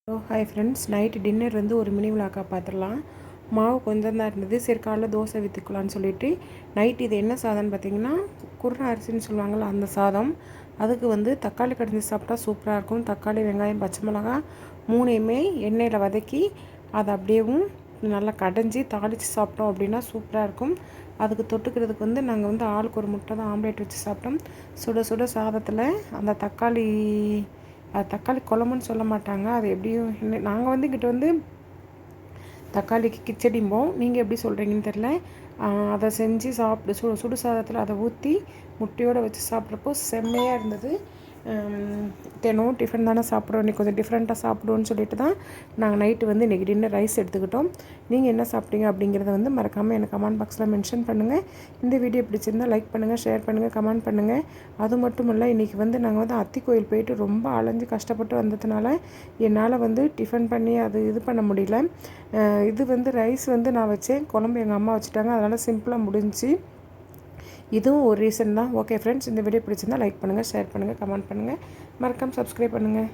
Hi friends, night dinner வந்து ஒரு mini விளாக்கா பார்த்துடலாம். மாவு கொஞ்சம் தான் இருந்தது. சரி காலைல தோசை விற்றுக்கலான்னு சொல்லிட்டு நைட்டு இது என்ன சாதம்னு பார்த்தீங்கன்னா, குருணை அரிசின்னு சொல்லுவாங்கள்ல அந்த சாதம். அதுக்கு வந்து தக்காளி கடைஞ்சி சாப்பிட்டா சூப்பராக இருக்கும். தக்காளி, வெங்காயம், பச்சை மிளகா மூணையுமே எண்ணெயில் வதக்கி அதை அப்படியேவும் நல்லா கடைஞ்சி தாளித்து சாப்பிட்டோம் அப்படின்னா சூப்பராக இருக்கும். அதுக்கு தொட்டுக்கிறதுக்கு வந்து நாங்கள் வந்து ஆளுக்கு ஒரு முட்டை தான் ஆம்லேட் வச்சு சாப்பிட்டோம். சுட சுட சாதத்தில் அந்த தக்காளி குழம்புன்னு சொல்ல மாட்டாங்க, அது எப்படியும் நாங்கள் வந்து இங்கிட்ட வந்து தக்காளிக்கு கிச்சடிம்போம். நீங்கள் எப்படி சொல்கிறீங்கன்னு தெரில. அதை செஞ்சு சாப்பிட்டு சுடு சாதத்தில் அதை ஊற்றி முட்டையோடு வச்சு சாப்பிட்றப்போ செம்மையாக இருந்தது. தினம் டிஃபன் தானே சாப்பிட்றோம், இன்றைக்கி கொஞ்சம் டிஃப்ரெண்ட்டாக சாப்பிடுவோன்னு சொல்லிட்டு தான் நாங்கள் நைட்டு வந்து இன்றைக்கி டின்னர் ரைஸ் எடுத்துக்கிட்டோம். நீங்கள் என்ன சாப்பிட்டீங்க அப்படிங்கிறத வந்து மறக்காமல் எனக்கு கமெண்ட் பாக்ஸில் மென்ஷன் பண்ணுங்கள். இந்த வீடியோ பிடிச்சிருந்தால் லைக் பண்ணுங்கள், ஷேர் பண்ணுங்கள், கமெண்ட் பண்ணுங்கள். அது மட்டும் இல்லை, இன்றைக்கி வந்து நாங்கள் வந்து அத்தி கோயில் போயிட்டு ரொம்ப அலைஞ்சு கஷ்டப்பட்டு வந்ததுனால என்னால் வந்து டிஃபன் பண்ணி அது இது பண்ண முடியல. இது வந்து ரைஸ் வந்து நான் வச்சேன், குழம்பு எங்கள் அம்மா வச்சுட்டாங்க, அதனால் சிம்பிளாக முடிஞ்சு. இதுவும் ஒரு ரீசன் தான். ஓகே ஃப்ரெண்ட்ஸ், இந்த வீடியோ பிடிச்சிருந்தால் லைக் பண்ணுங்கள், ஷேர் பண்ணுங்கள், கமெண்ட் பண்ணுங்கள், மறக்காமல் சப்ஸ்கிரைப் பண்ணுங்கள்.